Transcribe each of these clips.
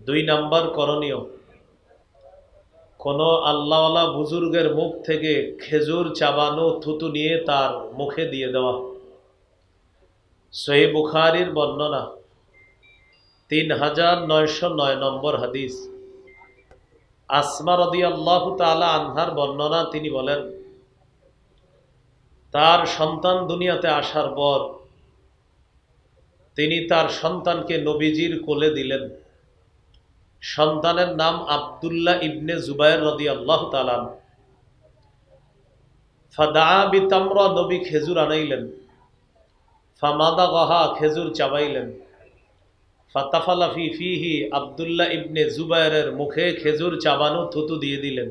দুই নাম্বার করণীয়, কোনো আল্লাহওয়ালা বুজুর্গের মুখ থেকে খেজুর চাবানো থুতু নিয়ে তার মুখে দিয়ে দেওয়া। সহিহ বুখারীর বর্ণনা, 3909 নম্বর হাদিস। আসমা রাদিয়াল্লাহু তাআলা আনহার বর্ণনা, তিনি বলেন, তার সন্তান দুনিয়াতে আসার পর তিনি তার সন্তানকে নবীজির কোলে দিলেন। সন্তানের নাম আব্দুল্লাহ ইবনে জুবায়ের রাদিয়াল্লাহু তাআলা। ফাদা বিতামরা, নবী খেজুর আনাইলেন। ফামাদাগাহা, খেজুর চাবাইলেন। ফাতাফালা ফি ফিহি, আব্দুল্লাহ ইবনে জুবায়েরের মুখে খেজুর চাবানো থুতু দিয়ে দিলেন।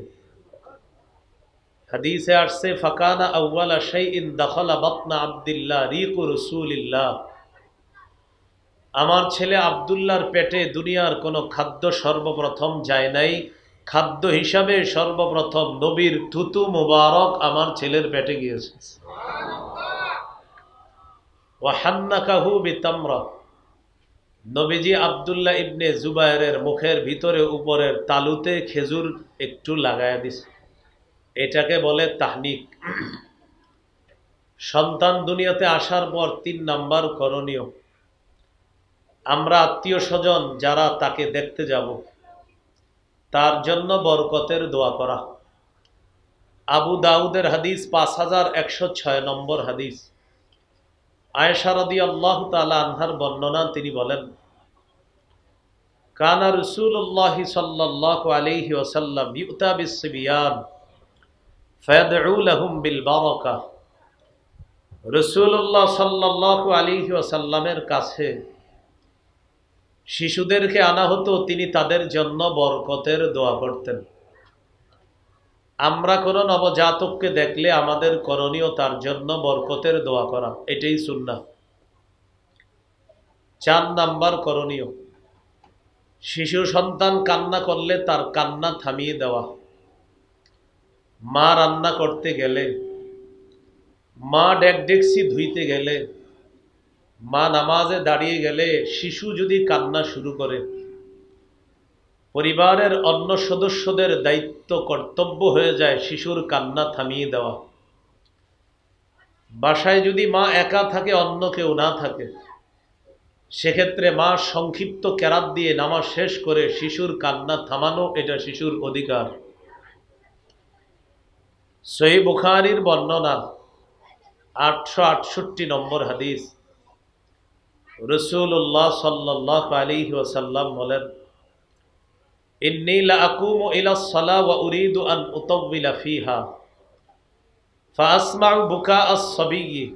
হাদিসে আসছে, ফাকানা আউওয়ালা শাইইন দাখালা বাতনা আব্দুল্লাহ রিকু রাসূলিল্লাহ। আমার ছেলে আব্দুল্লাহর পেটে দুনিয়ার কোনো খাদ্য সর্বপ্রথম যায় নাই, খাদ্য হিসাবে সর্বপ্রথম নবীর থুতু মুবারক আমার ছেলের পেটে গিয়েছে। ওয়া হান্নাকাহু বিতামরা, নবীজি আব্দুল্লাহ ইবনে জুবায়েরের মুখের ভিতরে উপরের তালুতে খেজুর একটু লাগায়া দিছে। এটাকে বলে তাহনিক। সন্তান দুনিয়াতে আসার পর 3 নাম্বার করণীয়, আমরা আত্মীয় স্বজন যারা তাকে দেখতে যাব তার জন্য বরকতের দোয়া করা। আবু দাউদের হাদিস, 5106 নম্বর হাদিস। আয়েশা রাদিয়াল্লাহু তাআলা আনহার বর্ণনা, তিনি বলেন, কানা রাসূলুল্লাহ সাল্লাল্লাহু আলাইহি ওয়াসাল্লাম ইউতা বিস-সিবিয়ান ফায়াদউ লাহুম বিল বারাকাহ। রাসূলুল্লাহ সাল্লাল্লাহু আলাইহি ওয়াসাল্লামের কাছে শিশুদেরকে আনা হতো, তিনি তাদের জন্য বরকতের দোয়া করতেন। আমরা কোনো নবজাতককে দেখলে আমাদের করণীয় তার জন্য বরকতের দোয়া করা, এটাই সুন্নাহ। 4 নাম্বার করণীয়, শিশু সন্তান কান্না করলে তার কান্না থামিয়ে দেওয়া। মা রান্না করতে গেলে, মা ডেকডেকসি ধুইতে গেলে, মা নামাজে দাঁড়িয়ে গেলে শিশু যদি কান্না শুরু করে, পরিবারের অন্য সদস্যদের দায়িত্ব কর্তব্য হয়ে যায় শিশুর কান্না থামিয়ে দেওয়া। বাসায় যদি মা একা থাকে, অন্য কেউ না থাকে, সেক্ষেত্রে মা সংক্ষিপ্ত কেরাত দিয়ে নামাজ শেষ করে শিশুর কান্না থামানো, এটা শিশুর অধিকার। সহিহ বুখারীর বর্ণনা, 868 নম্বর হাদিস। রাসূলুল্লাহ সাল্লাল্লাহু আলাইহি ওয়াসাল্লাম বলেন, ইন্নী লা আকুমু ইলাস সালাহ ওয়া উরিদু আন উতাওবিলা ফিহা ফাসমাউ বুকা আস-সাবিয়্যি।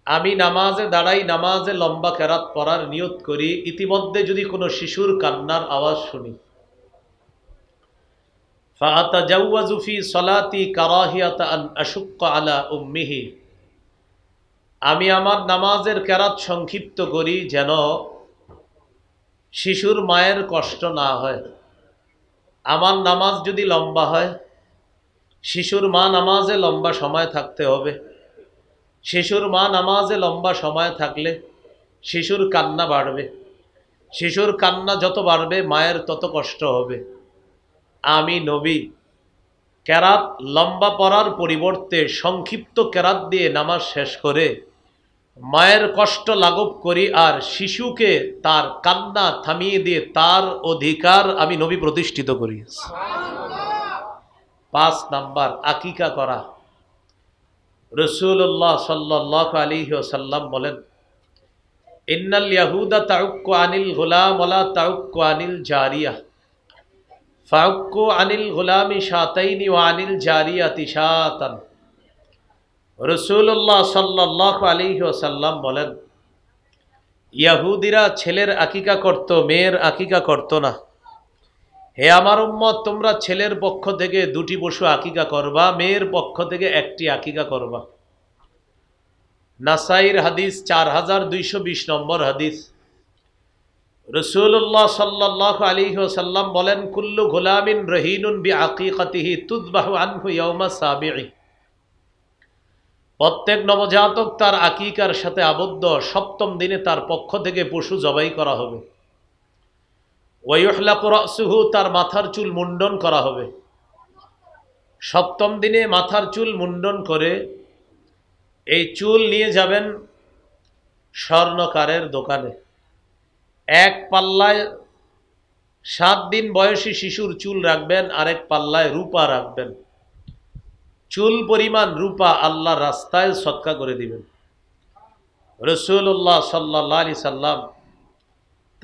আমি নামাজে দাঁড়াই, নামাজে লম্বা কেরাত পড়ার নিয়ত করি, ইতিমধ্যে যদি কোনো শিশুর কান্নার আওয়াজ শুনি, ফাআতাজাওয়াজু ফি সালাতি কারাহিয়াতা আন আশুক্কা আলা উম্মিহি। আমি আমার নামাজের কেরাত সংক্ষিপ্ত করি যেন শিশুর মায়ের কষ্ট না হয়। আমার নামাজ যদি লম্বা হয়, শিশুর মা নামাজে লম্বা সময় থাকতে হবে। শিশুর মা নামাজে লম্বা সময় থাকলে শিশুর কান্না বাড়বে। শিশুর কান্না যত বাড়বে, মায়ের তত কষ্ট হবে। আমি নবী কেরাত লম্বা পড়ার পরিবর্তে সংক্ষিপ্ত কেরাত দিয়ে নামাজ শেষ করে মায়ের কষ্ট লাঘব করি, আর শিশুকে তার কান্না থামিয়ে দিয়ে তার অধিকার আমি নবী প্রতিষ্ঠিত করি। 5 নাম্বার, আকিকা করা। রাসূলুল্লাহ সাল্লাল্লাহু আলাইহি ওয়াসাল্লাম বলেন, ইন্নাল ইয়াহুদা তাউক্কু আনিল গুলাম ওয়ালা তাউক্কু আনিল জারিয়া ফাউক্কু আনিল গুলামি শাতাইনি ওয়া আনিল জারিয়াতি শাতান। রাসূলুল্লাহ সাল্লাল্লাহু আলাইহি ওয়াসাল্লাম বলেন, ইয়াহুদিরা ছেলের আকিকা করত, মেয়ের আকিকা করত না। হে আমার উম্মত, তোমরা ছেলের পক্ষ থেকে 2টি পশু আকিকা করবা, মেয়ের পক্ষ থেকে 1টি আকিকা করবা। নাসাইর হাদিস, 4220 নম্বর হাদিস। রাসূলুল্লাহ সাল্লাল্লাহু আলাইহি ওয়াসাল্লাম বলেন, কুল্লু গুলামিন রহিনুন বিআকিকাতিহি তুযবাহু আনহু ইয়াওমা সাবি'i। প্রত্যেক নবজাতক তার আকিকার সাথে আবদ্ধ, 7ম দিনে তার পক্ষ থেকে পশু জবাই করা হবে। ওয়ায়ুহলাকু রাসুহু, তার মাথার চুল মুন্ডন করা হবে। সপ্তম দিনে মাথার চুল মুন্ডন করে এই চুল নিয়ে যাবেন স্বর্ণকারের দোকানে। এক পাল্লায় 7 দিন বয়সী শিশুর চুল রাখবেন, আরেক পাল্লায় রূপা রাখবেন। চুল পরিমাণ রূপা আল্লাহর রাস্তায় সদকা করে দিবেন। রাসূলুল্লাহ সাল্লাল্লাহু আলাইহি সাল্লাম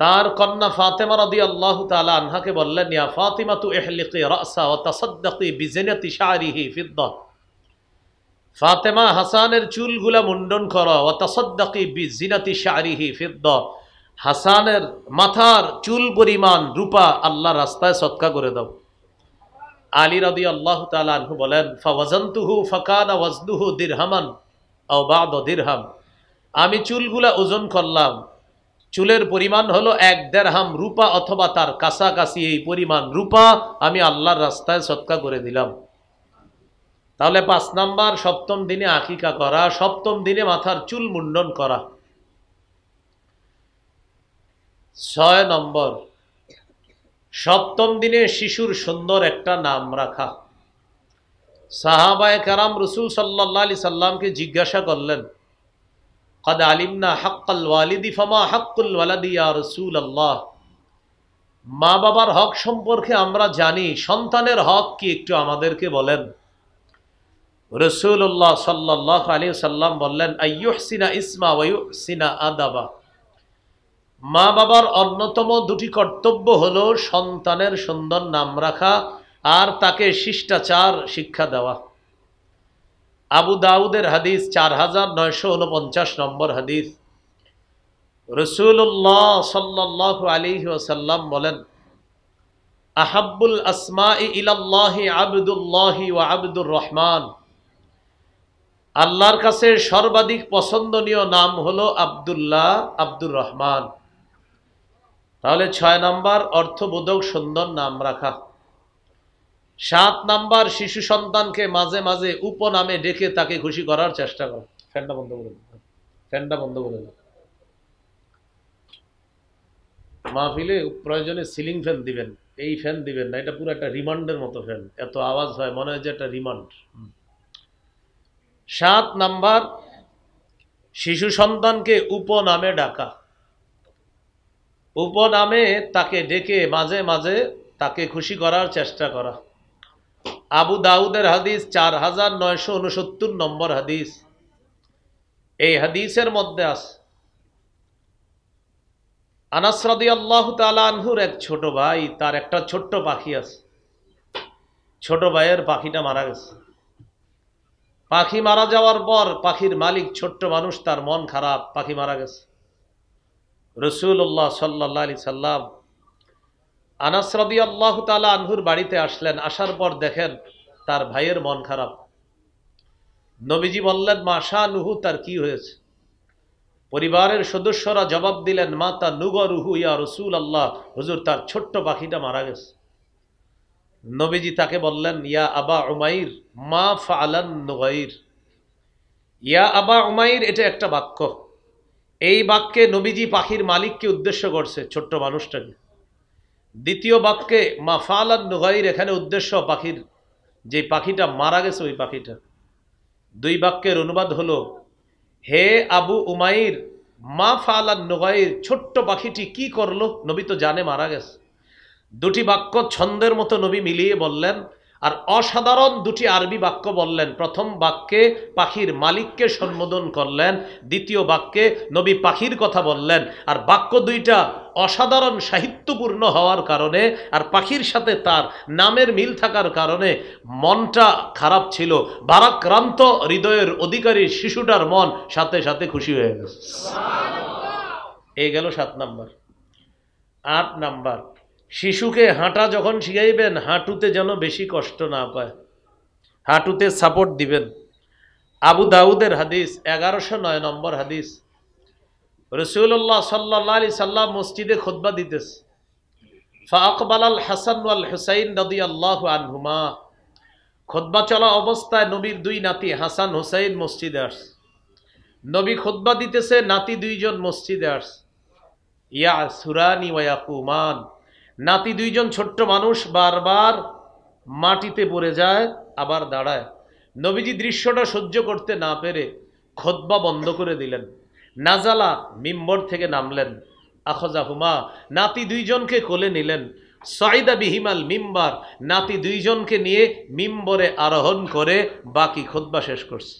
তার কন্যা ফাতেমা রাদিয়াল্লাহু তাআলা আনহাকে বললেন, ইয়া ফাতিমাতু ইহলিকি রাসা ওয়া তাসাদ্দাকি বিজিনাতি শারিহি ফিদ্দা। ফাতেমা, হাসানের চুলগুলা মুন্ডন করো, ওয়া তাসাদ্দাকি বিজিনাতি শারিহি ফিদ্দা, হাসানের মাথার চুল পরিমাণ রূপা আল্লাহর রাস্তায় সদকা করে দাও। আলী রাদিয়াল্লাহু তাআলা আনহু বলেন, ফাওয়াজানতুহু ফাকানা ওয়াজনুহু দিরহামান আও বা'দ দিরহাম। আমি চুলগুলা ওজন করলাম, চুলের পরিমাণ হলো 1 দিরহাম রূপা অথবা তার কাছাকাছি এই পরিমাণ রূপা আমি আল্লাহর রাস্তায় সদকা করে দিলাম। তাহলে 5 নাম্বার, সপ্তম দিনে আকিকা করা, সপ্তম দিনে মাথার চুল মুন্ডন করা। 6 নম্বর, সপ্তম দিনে শিশুর সুন্দর একটা নাম রাখা। সাহাবায়ে কেরাম রাসূল সাল্লাল্লাহু আলাইহি সাল্লামকে জিজ্ঞাসা করলেন, قد علمنا حق الوالد فما حق الولد يا رسول الله। মা বাবার হক সম্পর্কে আমরা জানি, সন্তানের হক কি একটু আমাদেরকে বলেন। রাসূলুল্লাহ সাল্লাল্লাহু আলাইহি সাল্লাম বললেন, আইয়ুহসিনা ইসমা ওয়া ইউহসিনা আদাবা। মা বাবার অন্যতম 2টি কর্তব্য হলো সন্তানের সুন্দর নাম রাখা আর তাকে শিষ্টাচার শিক্ষা দেওয়া। আবু দাউদের হাদিস 4949 নম্বর হাদিস। রাসূলুল্লাহ সাল্লাল্লাহু আলাইহি ওয়াসাল্লাম বলেন, আহাব্বুল আসমাই ইলাল্লাহি আবদুল্লাহি ওয়া আবদুর রহমান। আল্লাহর কাছে সর্বাধিক পছন্দনীয় নাম হলো আব্দুল্লাহ, আব্দুর রহমান। তাহলে 6 নাম্বার, অর্থবোধক সুন্দর নাম রাখা। 7 নাম্বার, শিশু সন্তানকে মাঝে মাঝে উপনামে ডেকে তাকে খুশি করার চেষ্টা করো। ফ্যানটা বন্ধ করে দাও, ফ্যানটা বন্ধ করে দাও। মাহফিলে প্রয়োজনে সিলিং ফ্যান দিবেন, এই ফ্যান দিবেন না, এটা পুরো একটা রিমান্ডের মতো ফ্যান, এত আওয়াজ হয় মনে হয় যে একটা রিমান্ড। 7 নাম্বার, শিশু সন্তানকে উপনামে ডাকা। উপনামে তাকে ডেকে মাঝে মাঝে তাকে খুশি করার চেষ্টা করা। আবু দাউদের হাদিস 4969 নম্বর হাদিস। এই হাদিসের মধ্যে আছে, আনাস রাদিয়াল্লাহু তাআলা আনহুর এক ছোট ভাই, তার একটা ছোট্ট পাখি আছে। ছোট ভাইয়ের পাখিটা মারা গেছে। পাখি মারা যাওয়ার পর পাখির মালিক ছোট্ট মানুষ, তার মন খারাপ, পাখি মারা গেছে। রাসূলুল্লাহ সাল্লাল্লাহু আলাইহি সাল্লাম আনাস রাদিয়াল্লাহু তাআলা আনহুর বাড়িতে আসলেন। আসার পর দেখেন তার ভাইয়ের মন খারাপ। নবীজি বললেন, মা শানুহু, তার কি হয়েছে? পরিবারের সদস্যরা জবাব দিলেন, মাতা নুগরুহু ইয়া রাসূলুল্লাহ, হুজুর তার ছোট্ট পাখিটা মারা গেছে। নবীজি তাকে বললেন, ইয়া আবা উমাইর মা ফাআলান নুগাইর। ইয়া আবা উমাইর, এটা একটা বাক্য। এই বাক্যে নবীজি পাখির মালিককে উদ্দেশ্য করছে, ছোট্ট মানুষটাকে। দ্বিতীয় বাক্যে মা ফাআলান নুগাইর, এখানে উদ্দেশ্য পাখির, যে পাখিটা মারা গেছে ওই পাখিটা। 2 বাক্যের অনুবাদ হলো, হে আবু উমাইর মা ফাআলান নুগাইর, ছোট্ট পাখিটি কি করলো? নবী তো জানে মারা গেছে। 2টি বাক্য ছন্দের মতো নবী মিলিয়ে বললেন, আর অসাধারণ 2টি আরবি বাক্য বললেন। প্রথম বাক্যে পাখির মালিককে সম্বোধন করলেন, দ্বিতীয় বাক্যে নবী পাখির কথা বললেন। আর বাক্য 2টা অসাধারণ সাহিত্যপূর্ণ হওয়ার কারণে আর পাখির সাথে তার নামের মিল থাকার কারণে মনটা খারাপ ছিল। ভারাক্রান্ত হৃদয়ের অধিকারী শিশুটার মন সাথে সাথে খুশি হয়ে গেছে। এই গেল 7 নাম্বার। 8 নাম্বার, শিশুকে হাঁটা যখন শিখাইবেন, হাঁটুতে যেন বেশি কষ্ট না পায়, হাঁটুতে সাপোর্ট দিবেন। আবু দাউদের হাদিস 1109 নম্বর হাদিস। রাসূলুল্লাহ সাল্লাল্লাহু আলাইহি সাল্লাম মসজিদে খুতবা দিতেছে। ফাআকবালাল হাসান ওয়াল হুসাইন রাদিয়াল্লাহু আনহুমা। খুতবা চলা অবস্থায় নবীর 2 নাতি হাসান হুসাইন মসজিদে আসছে। নবী খুতবা দিতেছে, নাতি 2 জন মসজিদে আসছে। ইয়া সুরানি ওয়া ইয়াকুমান, নাতি দুইজন ছোট্ট মানুষ বারবার মাটিতে পড়ে যায়, আবার দাঁড়ায়। নবীজি দৃশ্যটা সহ্য করতে না পেরে খুতবা বন্ধ করে দিলেন। নাজালা, মিম্বর থেকে নামলেন। আখজাহুমা, নাতি দুইজনকে কোলে নিলেন। সাইদা বিহিমাল মিম্বার, নাতি দুইজনকে নিয়ে মিম্বরে আরোহণ করে বাকি খুতবা শেষ করছে।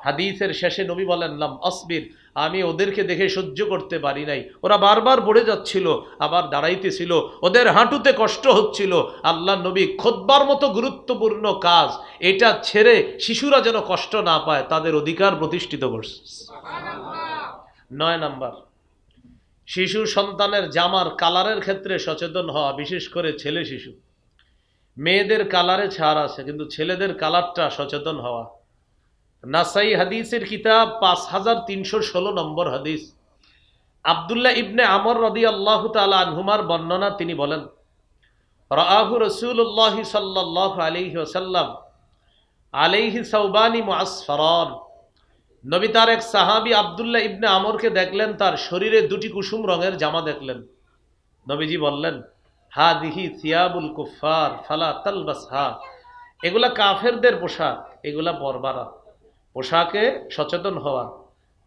হাদিসের শেষে নবী বলেন, লাম আসবির, আমি ওদেরকে দেখে সহ্য করতে পারি নাই। ওরা বারবার পড়ে যাচ্ছিল, আবার দাঁড়াইতেছিল, ওদের হাঁটুতে কষ্ট হচ্ছিল। আল্লাহ নবী খুতবার মতো গুরুত্বপূর্ণ কাজ এটা ছেড়ে শিশুরা যেন কষ্ট না পায় তাদের অধিকার প্রতিষ্ঠিত করছে। 9 নাম্বার, শিশু সন্তানের জামার কালারের ক্ষেত্রে সচেতন হওয়া, বিশেষ করে ছেলে শিশু। মেয়েদের কালারে ছাড় আছে, কিন্তু ছেলেদের কালারটা সচেতন হওয়া। নাসাই হাদিসের কিতাব 5316 নম্বর হাদিস। আব্দুল্লাহ ইবনে আমর রাদিয়াল্লাহু তাআলা আনহুমার বর্ণনা, তিনি বলেন, রাআহু রাসূলুল্লাহ সাল্লাল্লাহু আলাইহি ওয়াসাল্লাম আলাইহি সাওবানি মুআসফারান। নবী তার এক সাহাবী আব্দুল্লাহ ইবনে আমরকে দেখলেন, তার শরীরে দুটি কুসুম রঙের জামা দেখলেন। নবীজি বললেন, হাদিহি থিয়াবুল কুফার ফালা তালবাসহা, এগুলা কাফেরদের পোশাক, এগুলা পরবারা। পোশাকে সচেতন হওয়া,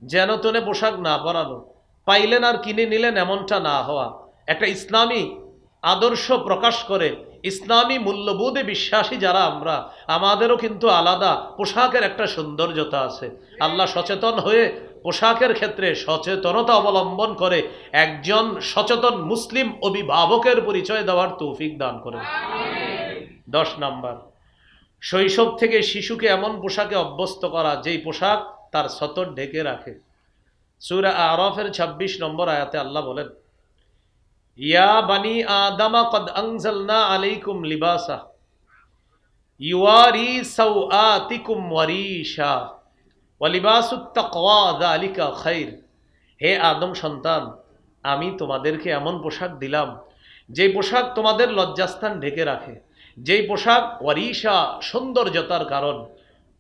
যেন তেনে পোশাক না পরানো, পাইলেন আর কিনে নিলেন এমনটা না হওয়া। একটা ইসলামী আদর্শ প্রকাশ করে, ইসলামী মূল্যবোধে বিশ্বাসী যারা আমরা, আমাদেরও কিন্তু আলাদা পোশাকের একটা সৌন্দর্যতা আছে। আল্লাহ সচেতন হয়ে পোশাকের ক্ষেত্রে সচেতনতা অবলম্বন করে একজন সচেতন মুসলিম অভিভাবকের পরিচয় দেওয়ার তৌফিক দান করেন। 10 নাম্বার, শৈশব থেকে শিশুকে এমন পোশাকে অভ্যস্ত করা যেই পোশাক তার সতর ঢেকে রাখে। সূরা আরাফের 26 নম্বর আয়াতে আল্লাহ বলেন, ইয়া বানি আদামা কদ আনজালনা আলাইকুম লিবাসা ইউয়ারি সাওআতিকুম ওয়ারিশা ওয়া লিবাসুত তাকওয়া যালিকা খায়র। হে আদম সন্তান, আমি তোমাদেরকে এমন পোশাক দিলাম যেই পোশাক তোমাদের লজ্জাস্থান ঢেকে রাখে, যেই পোশাক ওয়ারিশা সৌন্দর্যতার কারণ।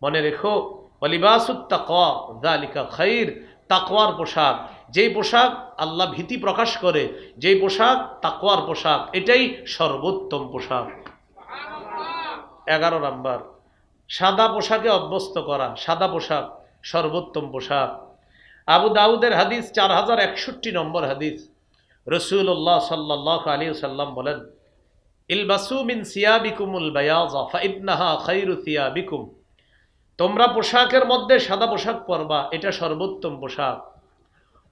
মনে রেখো, ওয়ালিবাসুত তাকওয়া যালিকা খায়র, তাকওয়ার পোশাক, যেই পোশাক আল্লাহ ভীতি প্রকাশ করে, যেই পোশাক তাকওয়ার পোশাক, এটাই সর্বোত্তম পোশাক। 11 নাম্বার, সাদা পোশাকে অভ্যস্ত করা, সাদা পোশাক সর্বোত্তম পোশাক। আবু দাউদের হাদিস 4061 নম্বর হাদিস। রাসূলুল্লাহ সাল্লাল্লাহু আলাইহি ওয়াসাল্লাম বলেন, ইলবাসু মিন সিয়াবিকুমুল বায়াযা ফাইন্নাহা খায়রু সিয়াবিকুম, তোমরা পোশাকের মধ্যে সাদা পোশাক পরবা, এটা সর্বোত্তম পোশাক।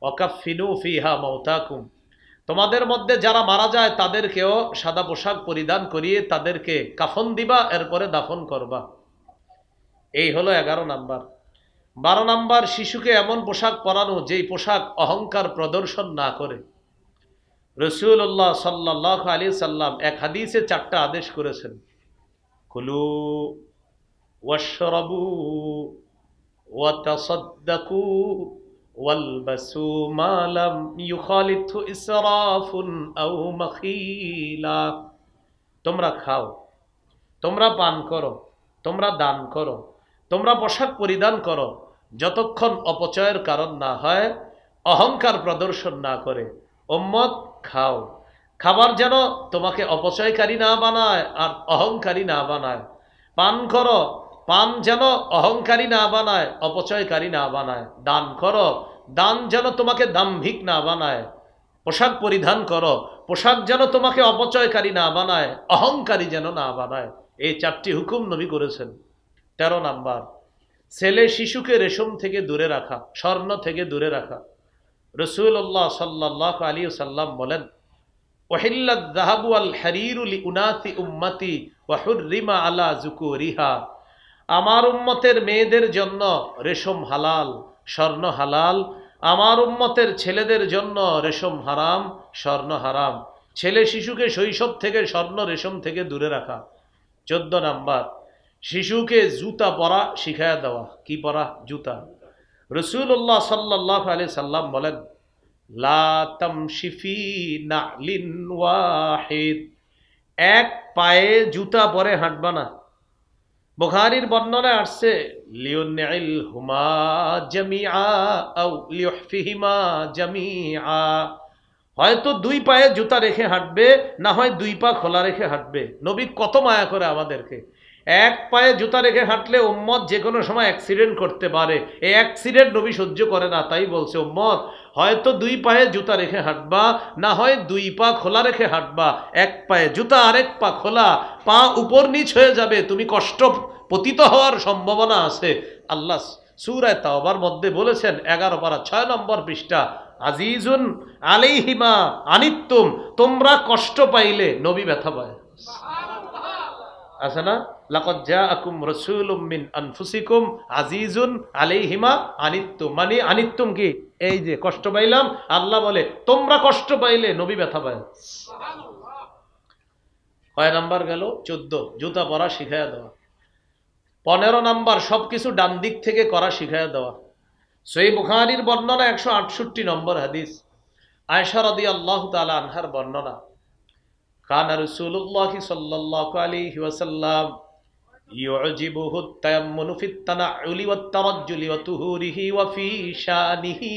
ওয়াকাফিনু ফিহা মাউতাকুম, তোমাদের মধ্যে যারা মারা যায় তাদেরকেও সাদা পোশাক পরিধান করিয়ে তাদেরকে কাফন দিবা, এরপরে দাফন করবা। এই হলো 11 নাম্বার। 12 নাম্বার, শিশুকে এমন পোশাক পরানো যেই পোশাক অহংকার প্রদর্শন না করে। রাসূলুল্লাহ সাল্লাল্লাহু আলাইহি সাল্লাম এক হাদিসে 4টা আদেশ করেছেন। কুলু ওয়াশরাবু ওয়াতাসাদ্দাকু ওয়ালবাসু মা লাম ইউখালিতহু ইসরাফুন আও মাখিলা। তোমরা খাও, তোমরা পান করো, তোমরা দান করো, তোমরা পোশাক পরিধান করো, যতক্ষণ অপচয়ের কারণ না হয়, অহংকার প্রদর্শন না করে। উম্মত, খাও, খাবার যেন তোমাকে অপচয়কারী না বানায় আর অহংকারী না বানায়। পান করো, পান যেন অহংকারী না বানায়, অপচয়কারী না বানায়। দান করো, দান যেন তোমাকে দাম্ভিক না বানায়। পোশাক পরিধান করো, পোশাক যেন তোমাকে অপচয়কারী না বানায়, অহংকারী যেন না বানায়। এই 4টি হুকুম নবী করেছেন। 13 নাম্বার, ছেলে শিশুকে রেশম থেকে দূরে রাখা, স্বর্ণ থেকে দূরে রাখা। রাসূলুল্লাহ সাল্লাল্লাহু আলাইহি ওয়াসাল্লাম বলেন, ওয়াহিল্লাত যাহাবু ওয়াল হারিরু লিউনাতি উম্মতি ওয়া হুররিমা আলা যুকুরিহা, আমার উম্মতের মেয়েদের জন্য রেশম হালাল, স্বর্ণ হালাল। আমার উম্মতের ছেলেদের জন্য রেশম হারাম, স্বর্ণ হারাম। ছেলে শিশুকে শৈশব থেকে স্বর্ণ রেশম থেকে দূরে রাখা। 14 নাম্বার, শিশুকে জুতা পরা শিখায়া দেওয়া। কি পরা? জুতা। রাসূলুল্লাহ সাল্লাল্লাহু আলাইহি সাল্লাম বলেন, লা তামশি ফি নালিন ওয়াহিদ, এক পায়ে জুতা পরে হাঁটবা না। বুখারীর বর্ণনায় আসছে, লিউনিল হুমা জামিআ আও লিউহফিহিমা জামিআ, হয়তো দুই পায়ে জুতা রেখে হাঁটবে, না হয় দুই পা খোলা রেখে হাঁটবে। নবী কত মায়া করে আমাদেরকে। এক পায়ে জুতা রেখে হাঁটলে উম্মত যে কোনো সময় অ্যাক্সিডেন্ট করতে পারে, এই অ্যাক্সিডেন্ট নবী সহ্য করে না। তাই বলছে উম্মত হয়তো দুই পায়ে জুতা রেখে হাঁটবা, না হয় দুই পা খোলা রেখে হাঁটবা। এক পায়ে জুতা আরেক পা খোলা, পা উপর নিচ হয়ে যাবে, তুমি কষ্ট পতিত হওয়ার সম্ভাবনা আছে। আল্লাহ সূরা তাওবার মধ্যে বলেছেন 11 পারা 6 নম্বর পৃষ্ঠা, আজিজুন আলাইহিমা আনিতুম, তোমরা কষ্ট পাইলে নবী ব্যথা পায়। আছে না, লাকাদ জাআকুম রাসূলুম মিন আনফুসিকুম আজিজুন আলাইহিমা আনিতুম, মানে আনিতুম কি, এই যে কষ্ট পাইলাম। আল্লাহ বলে তোমরা কষ্ট পাইলে নবী ব্যথা পায়। কয় নাম্বার গেল? 14, জুতা পরা শিখাইয়া দেওয়া। 15 নাম্বার সবকিছু ডান দিক থেকে করা শিখাইয়া দেওয়া। সহিহ বুখারীর বর্ণনা 168 নম্বর হাদিস, আয়েশা রাদিয়াল্লাহু তাআলা আনহার বর্ণনা, কানা রাসূলুল্লাহ সাল্লাল্লাহু আলাইহি ওয়াসাল্লাম ইউজিবুহু তায়াম্মুনু ফিত তানাউলি ওয়াত তারাজ্জুলি ওয়া তুহুরিহি ওয়া ফি শানিহি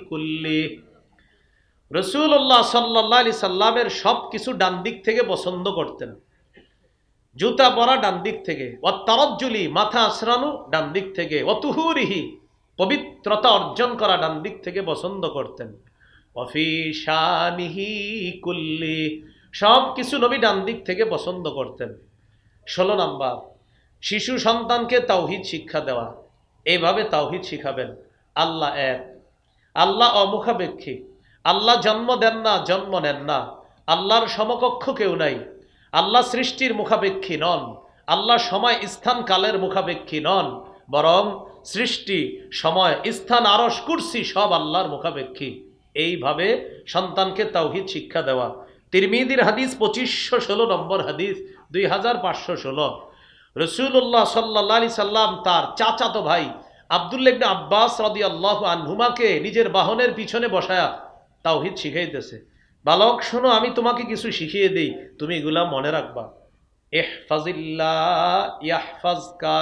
কুল্লি। রাসূলুল্লাহ সাল্লাল্লাহু আলাইহি সাল্লামের সবকিছু ডান দিক থেকে পছন্দ করতেন। জুতা পরা ডান দিক থেকে, ওয়াত তারাজ্জুলি মাথা আছড়ানো ডান দিক থেকে, ওয়া তুহুরিহি পবিত্রতা অর্জন করা ডান দিক থেকে পছন্দ করতেন। ওয়া ফি শানিহি কুল্লি, সব কিছু নবী ডান দিক থেকে পছন্দ করতেন। 16 নাম্বার শিশু সন্তানকে তাওহীদ শিক্ষা দেওয়া। এইভাবে তাওহীদ শিখাবেন, আল্লাহ এক, আল্লাহ অমুখাপেক্ষী, আল্লাহ জন্ম দেন না, জন্ম নেন না, আল্লাহর সমকক্ষ কেউ নাই, আল্লাহ সৃষ্টির মুখাপেক্ষী নন, আল্লাহ সময় স্থান কালের মুখাপেক্ষী নন, বরং সৃষ্টি সময় স্থান আরশ কুরসি সব আল্লাহর মুখাপেক্ষী। এইভাবে সন্তানকে তাওহীদ শিক্ষা দেওয়া। তিরমিজির হাদিস 2516 নম্বর হাদিস, 2516, রাসূলুল্লাহ সাল্লাল্লাহু আলাইহি সাল্লাম তার চাচাতো ভাই আব্দুল্লাহ ইবনে আব্বাস রাদিয়াল্লাহু আনহুমাকে নিজের বাহনের পিছনে বসায়া তাওহীদ শিখাইতেছে। বালক শোনো, আমি তোমাকে কিছু শিখিয়ে দেই, তুমি এগুলা মনে রাখবা। ইহফাজিল্লাহ ইয়াহফাজকা,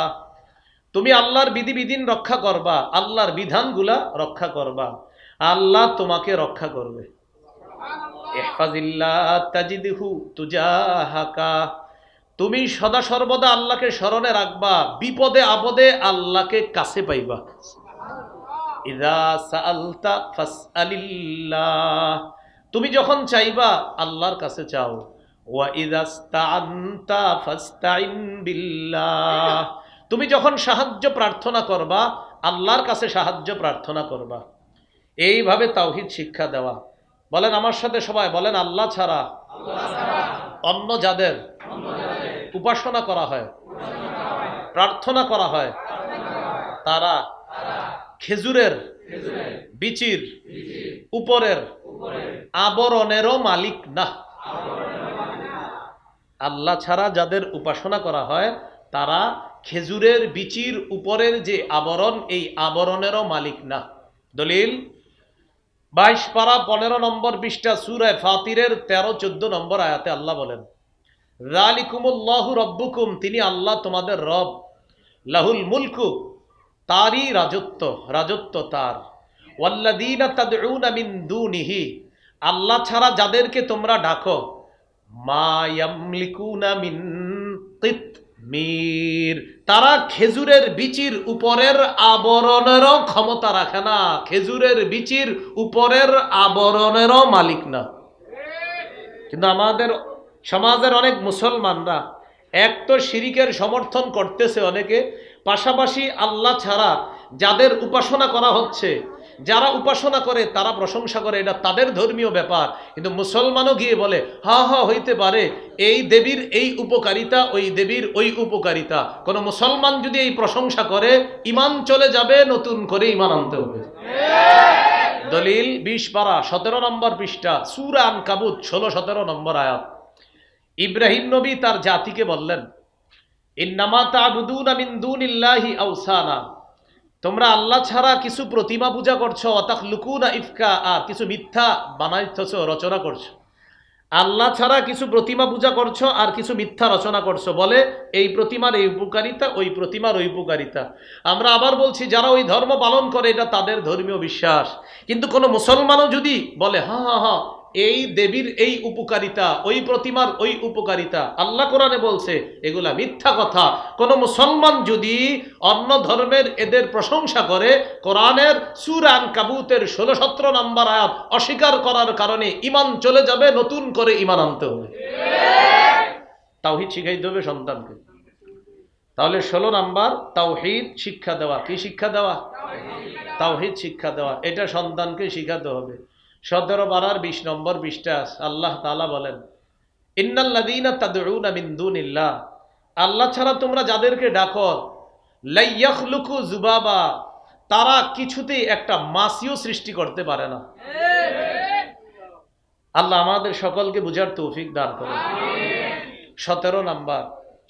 তুমি আল্লাহর বিধিবিধান রক্ষা করবা, আল্লাহর বিধানগুলা রক্ষা করবা, আল্লাহ তোমাকে রক্ষা করবে। ইহফাজিল্লাহ তাজিদহু তুজাহাকা, তুমি সদা সর্বদা আল্লাহকে স্মরণে রাখবা, বিপদে আপদে আল্লাহকে কাছে পাইবা। ইযা সাআলতা ফাসআলিল্লাহ, তুমি যখন চাইবা আল্লাহর কাছে চাও। ওয়া ইযা ইসতাআনতা ফাসতাইন বিল্লাহ, তুমি যখন সাহায্য প্রার্থনা করবা আল্লাহর কাছে সাহায্য প্রার্থনা করবা। এইভাবে তাওহীদ শিক্ষা দেওয়া। বলেন আমার সাথে সবাই, বলেন আল্লাহ ছাড়া অন্য যাদের উপাসনা করা হয়, প্রার্থনা করা হয়, তারা খেজুরের বিচির উপরের আবরণেরও মালিক না। আল্লাহ ছাড়া যাদের উপাসনা করা হয় তারা খেজুরের বিচির উপরের যে আবরণ, এই আবরণেরও মালিক না। দলিল 22 পারা 15 নম্বর পৃষ্ঠা সূরা ফাতিরের 13-14 নম্বর আয়াতে আল্লাহ বলেন, যালিকুমুল্লাহু রাব্বুকুম, তিনি আল্লাহ তোমাদের রব, লাহুল মুলকু, তারই রাজত্ব, রাজত্ব তার, ওয়াল্লাযীনা তাদউনা মিন দুনিহি, আল্লাহ ছাড়া যাদেরকে তোমরা ডাকো, মা ইয়ামলিকুনা মিন কিতমির, তারা খেজুরের বিচির উপরের আবরণেরও ক্ষমতা রাখে না, খেজুরের বিচির উপরের আবরণেরও মালিক না। কিন্তু আমাদের সমাজের অনেক মুসলমানরা এক তো শিরিকের সমর্থন করতেছে অনেকে, পাশাপাশি আল্লাহ ছাড়া যাদের উপাসনা করা হচ্ছে, যারা উপাসনা করে তারা প্রশংসা করে, এটা তাদের ধর্মীয় ব্যাপার। কিন্তু মুসলমানও গিয়ে বলে হা হা হইতে পারে, এই দেবীর এই উপকারিতা, ওই দেবীর ওই উপকারিতা। কোন মুসলমান যদি এই প্রশংসা করে ঈমান চলে যাবে, নতুন করে ঈমান আনতে হবে। দলিল 20 পারা 17 নম্বর পৃষ্ঠা সূরা আনকাবুত 16-17 নম্বর আয়াত। ইব্রাহিম নবী তার জাতিকে বললেন, ইন্নামা তা'বুদুনা মিন দুনিল্লাহি আওসানা, তোমরা আল্লাহ ছাড়া কিছু প্রতিমা পূজা করছো, অতাখলুকুনা ইফকা, কিছু মিথ্যা বানাইতেছো, রচনা করছো। আল্লাহ ছাড়া কিছু প্রতিমা পূজা করছো আর কিছু মিথ্যা রচনা করছো, বলে এই প্রতিমার এই উপকারিতা, ওই প্রতিমার ওই উপকারিতা। আমরা আবার বলছি, যারা ওই ধর্ম পালন করে এটা তাদের ধর্মীয় বিশ্বাস, কিন্তু কোনো মুসলমানও যদি বলে হ্যাঁ হ্যাঁ হ্যাঁ এই দেবীর এই উপকারিতা, ওই প্রতিমার ওই উপকারিতা, আল্লাহ কোরআনে বলছে, এগুলা মিথ্যা কথা। কোন মুসলমান যদি অন্য ধর্মের এদের প্রশংসা করে, কোরআনের সূরা আনকাবুতের 16-17 নম্বর আয়াত অস্বীকার করার কারণে ঈমান চলে যাবে, নতুন করে ঈমান আনতে হবে। তাওহীদ শিখাইতে হবে সন্তানকে। তাহলে 16 নাম্বার তাওহীদ শিক্ষা দেওয়া। কি শিক্ষা দেওয়া? তাওহীদ শিক্ষা দেওয়া। এটা সন্তানকে শিখাতে হবে। 17-20 নম্বর পৃষ্ঠা আল্লাহ তাআলা বলেন, ইন্নাল্লাযীনা তাদউনা মিন দুনিল্লাহ, আল্লাহ ছাড়া তোমরা যাদেরকে ডাকো, লা ইয়াখলুকু যুবাবা, তারা কিছুতেই একটা মাছিও সৃষ্টি করতে পারে না। আল্লাহ আমাদের সকলকে বুঝার তৌফিক দান করুন। 17 নাম্বার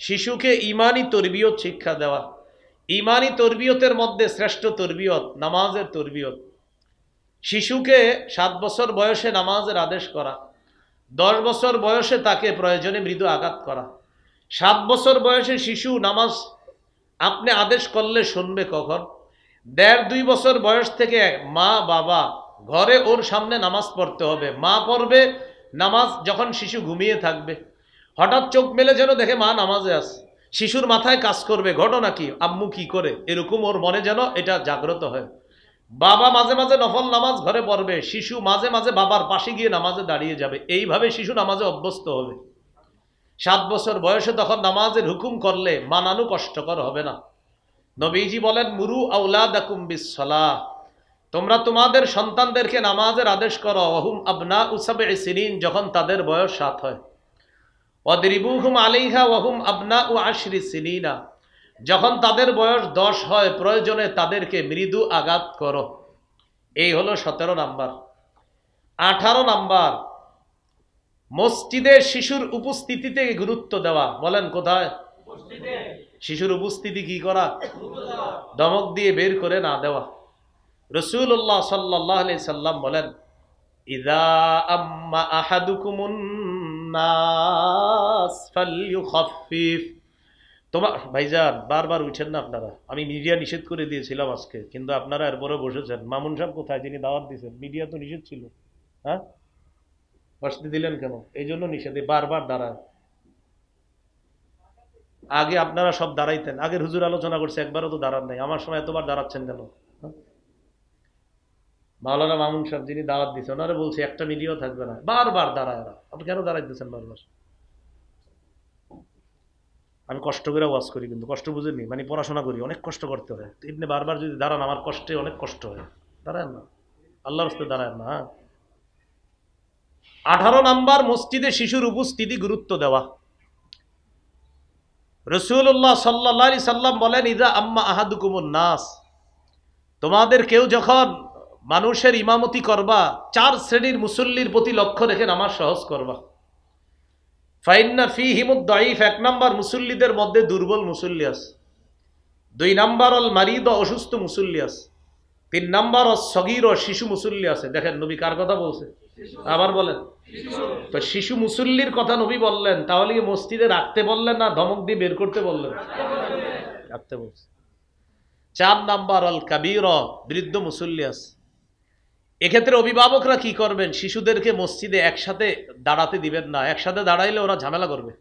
শিশুকে ঈমানি তরবিয়ত শিক্ষা দেওয়া। ঈমানি তরবিয়তের মধ্যে শ্রেষ্ঠ তরবিয়ত নামাজের তরবিয়ত। শিশুকে 7 বছর বয়সে নামাজের আদেশ করা, 10 বছর বয়সে তাকে প্রয়োজনে মৃদু আঘাত করা। 7 বছর বয়সে শিশু নামাজ আপনি আদেশ করলে শুনবে কখন? 1.5-2 বছর বয়স থেকে মা বাবা ঘরে ওর সামনে নামাজ পড়তে হবে। মা পড়বে নামাজ যখন শিশু ঘুমিয়ে থাকবে, হঠাৎ চোখ মেলে যেন দেখে মা নামাজে আছে, শিশুর মাথায় কাজ করবে ঘটনা কি, আম্মু কি করে, এরকম ওর মনে যেন এটা জাগ্রত হয়। বাবা মাঝে মাঝে নফল নামাজ ঘরে পড়বে, শিশু মাঝে মাঝে বাবার পাশে গিয়ে নামাজে দাঁড়িয়ে যাবে। এইভাবে শিশু নামাজে অভ্যস্ত হবে। 7 বছর বয়সে তখন নামাজের হুকুম করলে মানানো কষ্টকর হবে না। নবীজি বলেন, মুরু আওলাদাকুম বিসসালাহ, তোমরা তোমাদের সন্তানদেরকে নামাজের আদেশ করো, ওহুম আবনাউ সাবঈ সিনিন, যখন তাদের বয়স 7 হয়। ওয়াদরিবুহুম আলাইহা ওয়াহুম আবনাউ 10 সিনিনা, যখন তাদের বয়স 10 হয় প্রয়োজনে তাদেরকে মৃদু আঘাত করো। এই হলো 17 নাম্বার। 18 নাম্বার মসজিদে শিশুর উপস্থিতিতে গুরুত্ব দেওয়া। বলেন কোথায়? শিশুর উপস্থিতি কি করা? ধমক দিয়ে বের করে না দেওয়া। রাসূলুল্লাহ সাল্লাল্লাহু আলাইহি সাল্লাম বলেন, ইযা আম্মা আহাদুকুমুন নাস ফালইউখাফফিফ। তোমার ভাইজান বারবার উঠেন না আপনারা, আমি মিডিয়া নিষেধ করে দিয়েছিলাম আজকে, কিন্তু আপনারা এরপরে বসেছেন। মামুন সাহেব কোথায়, যিনি দাওয়াত দিয়েছেন? মিডিয়া তো নিষেধ ছিল, হ্যাঁ বসতে দিলেন কেন? এই জন্য নিষেধে বারবার দাঁড়ায়। আগে আপনারা সব দাঁড়াইতেন, আগের হুজুর আলোচনা করছে, একবারও তো দাঁড়ান নাই। আমার সময় এতবার দাঁড়াচ্ছেন কেন? মাওলানা মামুন সাহেব যিনি দাওয়াত দিয়েছে, ওনারা বলছে একটা মিডিয়াও থাকবে না, বারবার দাঁড়ায় ওরা। আপনি কেন দাঁড়াইতেছেন বারবার? আমি কষ্ট করে ওয়াজ করি, কিন্তু কষ্ট বুঝেননি, মানে পড়াশোনা করি, অনেক কষ্ট করতে হয়। আপনি বারবার যদি দাঁড়ান, আমার কষ্টে অনেক কষ্ট হয়। দাঁড়ায় না, আল্লাহর রাস্তায় দাঁড়ায় না। 18 নাম্বার মসজিদে শিশুর উপস্থিতি গুরুত্ব দেওয়া। রাসূলুল্লাহ সাল্লাল্লাহু আলাইহি সাল্লাম বলেন, ইযা আম্মা আহাদুকুমুন নাস, তোমাদের কেউ যখন মানুষের ইমামতি করবা, 4 শ্রেণীর মুসল্লির প্রতি লক্ষ্য রেখে নামাজ সহজ করবা। ফাইন্না ফীহিমুদ দাঈফ, 1 নাম্বার মুসল্লিদের মধ্যে দুর্বল মুসল্লি আছে। 2 নাম্বার অল মারিদ, অসুস্থ মুসল্লি আছে। 3 নাম্বার অল সগীর, শিশু মুসল্লি আছে। দেখেন নবী কার কথা বলছে, আবার বলেন তো শিশু মুসল্লির কথা নবী বললেন, তাহলে কি মসজিদে রাখতে বললেন না ধমক দিয়ে বের করতে বললেন? রাখতে বলছে। 4 নাম্বার অল কাবীর, বৃদ্ধ মুসল্লি আছে। এক্ষেত্রে অভিভাবকরা কি করবেন? শিশুদেরকে মসজিদে একসাথে দাঁড়াতে দিবেন না, একসাথে দাঁড়াইলে ওরা ঝামেলা করবে।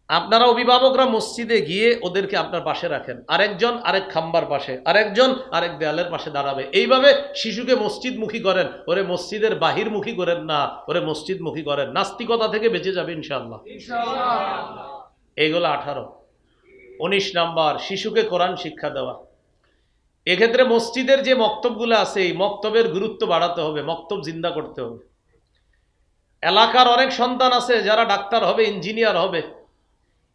আপনারা অভিভাবকরা মসজিদে গিয়ে ওদেরকে আপনার পাশে রাখেন, আরেকজন আরেক খাম্বার পাশে, আরেকজন আরেক দেয়ালের পাশে দাঁড়াবে। এইভাবে শিশুকে মসজিদমুখী করেন, ওরে মসজিদের বাহিরমুখী করেন না, ওরে মসজিদমুখী করেন। নাস্তিকতা থেকে বেঁচে যাবে ইনশাআল্লাহ। এইগুলো 18। 19 নাম্বার শিশুকে কোরআন শিক্ষা দেওয়া। এক্ষেত্রে মসজিদের যে মক্তবগুলো আছে, এই মক্তবের গুরুত্ব বাড়াতে হবে, মক্তব জিন্দা করতে হবে। এলাকার অনেক সন্তান আছে যারা ডাক্তার হবে, ইঞ্জিনিয়ার হবে।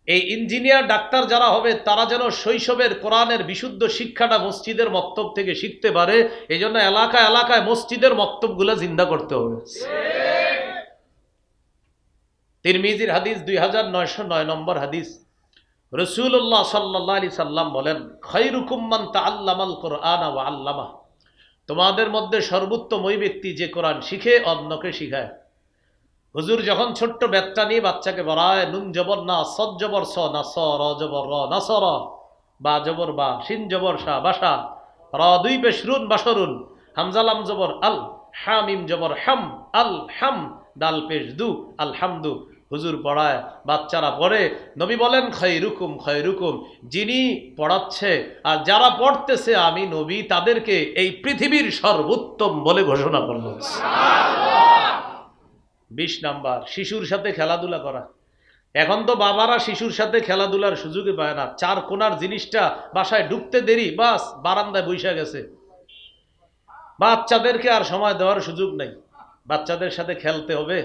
এই ইঞ্জিনিয়ার ডাক্তার যারা হবে তারা যেন শৈশবের কোরআনের বিশুদ্ধ শিক্ষাটা মসজিদের মক্তব থেকে শিখতে পারে। এই জন্য এলাকায় এলাকায় মসজিদের মক্তবগুলো জিন্দা করতে হবে। তিরমিজির হাদিস 2909 নম্বর হাদিস। রাসূলুল্লাহ সাল্লাল্লাহু আলাইহি সাল্লাম বলেন, খায়রুকুম মান তাআল্লামাল কুরআনা ওয়া আল্লামা, তোমাদের মধ্যে সর্বোত্তম ওই ব্যক্তি যে কোরআন শিখে অন্যকে শিখায়। হুজুর যখন ছোট্ট বেতটা নিয়ে বাচ্চাকে পড়ায়, নুন জবর না, সদ জবর স, না স, র জবর র, না স র, বা জবর বা, শিন জবর শা, বাসা, র দুই পেশ রুন, বাসরুন, হামজালাম জবর আল, হামিম জবর হাম, আল হাম, দাল পেশ দু, আলহামদু। হুজুর পড়ায়, বাচ্চারা পড়ে। নবী বলেন খৈরুকুম খৈরুকুম, যিনি পড়াচ্ছে আর যারা পড়তেছে আমি নবী তাদেরকে এই পৃথিবীর সর্বোত্তম বলে ঘোষণা করল। 20 নাম্বার, শিশুর সাথে খেলাধুলা করা। এখন তো বাবারা শিশুর সাথে খেলাধুলার সুযোগই পায় না। 4 কোণার জিনিসটা বাসায় ঢুকতে দেরি, বাস বারান্দায় বৈশা গেছে। বাচ্চাদেরকে আর সময় দেওয়ার সুযোগ নেই। বাচ্চাদের সাথে খেলতে হবে।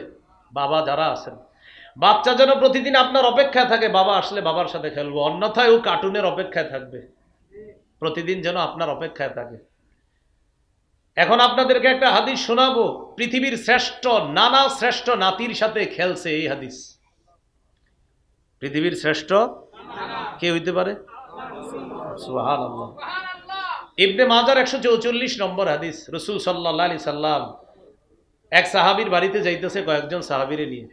বাবা যারা আছেন, বাচ্চা যেন প্রতিদিন আপনার অপেক্ষায় থাকে, বাবা আসলে বাবার সাথে খেলবো, অন্যথায় ও কার্টুনের অপেক্ষায় থাকবে। প্রতিদিন যেন আপনার অপেক্ষায় থাকে। এখন আপনাদেরকে একটা হাদিস শোনাবো, পৃথিবীর শ্রেষ্ঠ নানা শ্রেষ্ঠ নাতির সাথে খেলছে এই হাদিস। পৃথিবীর শ্রেষ্ঠ কে হইতে পারে? সুবহানাল্লাহ। ইবনে মাজার 144 নম্বর হাদিস। রাসূল সাল্লাল্লাহু আলাইহি সাল্লাম এক সাহাবীর বাড়িতে যাইতেছে কয়েকজন সাহাবীরে নিয়ে।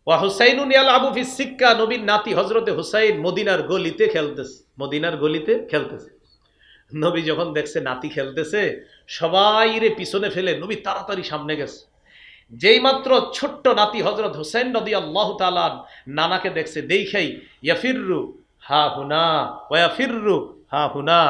ওয়া হুসাইনুন ইয়ালআবু ফিস সিক্কা, নবীর নাতি হযরতে হুসাইন মদিনার গলিতে খেলতেছে। মদিনার গলিতে খেলতেছে। নবী যখন দেখছে নাতি খেলতেছে, সবাই রে পিছনে ফেলে নবী তাড়াতাড়ি সামনে গেছে। যেই মাত্র ছোট্ট নাতি হযরত হুসাইন রাদিয়াল্লাহু তাআলা নানাকে দেখছে, দেখাই ইয়াফিররু হা হুনা ওয়া ইয়াফিররু হা হুনা,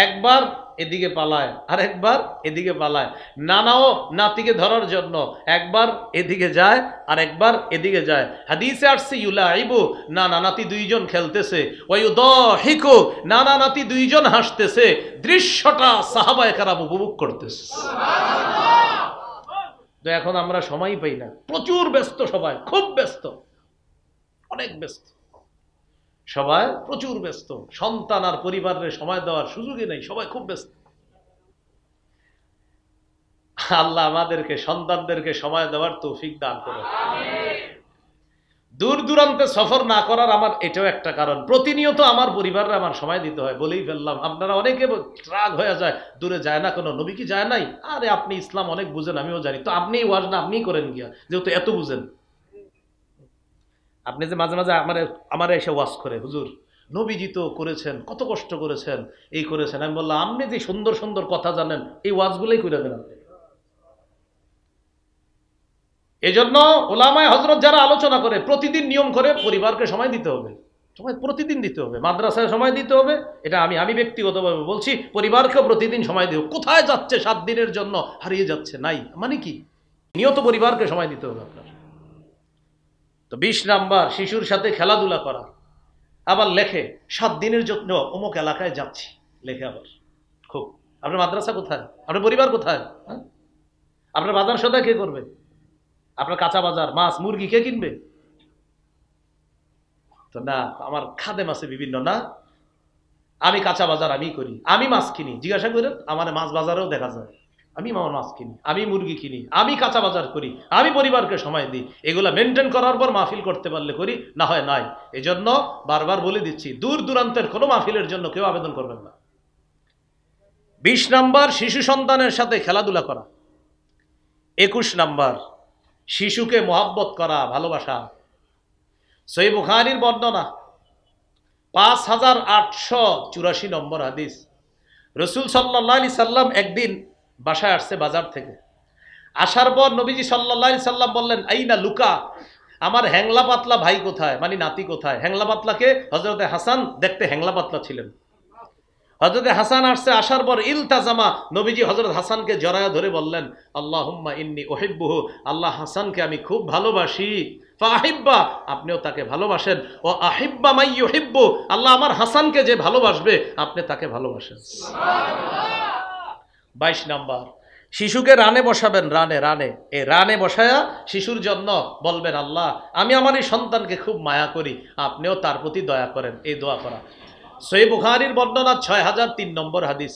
একবার এদিকে পালায় আর একবার এদিকে পালায়। নানাও নাতিকে ধরার জন্য একবার এদিকে যায় আর একবার এদিকে যায়। হাদিসে আসছে ইউলাইবু, নানা নাতি দুইজন খেলতেছে, ওয়ায়ুদাহিকু, নানা নাতি দুইজন হাসতেছে। দৃশ্যটা সাহাবায়ে কেরাম উপভোগ করতেছে। তো এখন আমরা সময় পাই না, প্রচুর ব্যস্ত, সবাই খুব ব্যস্ত, অনেক ব্যস্ত, সবাই প্রচুর ব্যস্ত। সন্তান আর পরিবারের সময় দেওয়ার সুযোগই নেই, সবাই খুব ব্যস্ত। আল্লাহ আমাদেরকে সন্তানদেরকে সময় দেওয়ার তৌফিক দান করুন। দূর দূরান্তে সফর না করার আমার এটাও একটা কারণ। প্রতিনিয়ত আমার পরিবারে আমার সময় দিতে হয়, বলেই ফেললাম। আপনারা অনেকে রাগ হয়ে যায়, দূরে যায় না কেন, নবী কি যায় নাই? আরে আপনি ইসলাম অনেক বুঝেন, আমিও জানি, তো আপনি ওয়াজ না আপনি করেন গিয়া, যেহেতু এত বুঝেন। আপনি যে মাঝে মাঝে আমার এসে ওয়াজ করে, হুজুর নবীজি তো করেছেন, কত কষ্ট করেছেন, এই করেছেন। আমি বললাম আপনি যে সুন্দর সুন্দর কথা জানেন, এই ওয়াজগুলোই করে দেন আপনি। এজন্য ওলামায়ে হযরত যারা আলোচনা করে, প্রতিদিন নিয়ম করে পরিবারকে সময় দিতে হবে, সময় প্রতিদিন দিতে হবে। মাদ্রাসায় সময় দিতে হবে, এটা আমি ব্যক্তিগতভাবে বলছি। পরিবারকেও প্রতিদিন সময় দিও। কোথায় যাচ্ছে 7 দিনের জন্য, হারিয়ে যাচ্ছে, নাই মানে কি? নিয়ত পরিবারকে সময় দিতে হবে আপনার। তো 20 নাম্বার, শিশুর সাথে খেলাধুলা করা। আবার লেখে 7 দিনের জন্য অমুক এলাকায় যাচ্ছি, লেখে আবার খুব। আপনার মাদ্রাসা কোথায়? আপনার পরিবার কোথায়? হ্যাঁ, আপনার বাজার সদাই কে করবে? আপনার কাঁচা বাজার, মাছ মুরগি কে কিনবে? তো না, আমার খাদেম আছে বিভিন্ন, না আমি কাঁচা বাজার আমি করি, আমি মাছ কিনি। জিজ্ঞাসা করেন, আমার মাছ বাজারেও দেখা যায় আমি মাছ কিনি, আমি মুরগি কিনি, আমি কাঁচা বাজার করি, আমি পরিবারকে সময় দিই। এগুলা মেনটেন করার পর মাহফিল করতে পারলে করি, না হয় নাই। এজন্য বারবার বলে দিচ্ছি, দূর দূরান্তের কোনো মাহফিলের জন্য কেউ আবেদন করবেন না। 20 নাম্বার, শিশু সন্তানের সাথে খেলাধুলা করা। 21 নাম্বার, শিশুকে মহব্বত করা, ভালোবাসা। সহিহ বুখারীর বর্ণনা, 5884 নম্বর হাদিস। রাসূল সাল্লাল্লাহু আলাইহি সাল্লাম একদিন বাসায় আসছে বাজার থেকে। আসার পর নবীজি সাল্লাল্লাহু আলাইহি সাল্লাম বললেন, আইনা লুকা, আমার হ্যাংলা পাতলা ভাই কোথায়, মানে নাতি কোথায়? হ্যাংলা পাতলাকে হযরতে হাসান, দেখতে হ্যাংলা পাতলা ছিলেন। হযরতে হাসান আসছে, আসার পর ইলতাজামা, নবীজি হযরত হাসানকে জড়ায় ধরে বললেন, আল্লাহুম্মা ইন্নী উহিব্বুহু, আল্লাহ হাসানকে আমি খুব ভালোবাসি। ফাহিব্বা, আপনিও তাকে ভালোবাসেন। ও আহিব্বা মাই ইউহিব্বু, আল্লাহ আমার হাসানকে যে ভালোবাসবে আপনি তাকে ভালোবাসেন। সুবহানাল্লাহ। 22 নাম্বার, শিশুকে রানে বসাবেন, রানে এই রানে বসায়া শিশুর জন্য বলবেন, আল্লাহ আমি আমার এই সন্তানকে খুব মায়া করি, আপনিও তার প্রতি দয়া করেন। এই দোয়া করা। সহিহ বুখারীর বর্ণনা 6003 নম্বর হাদিস।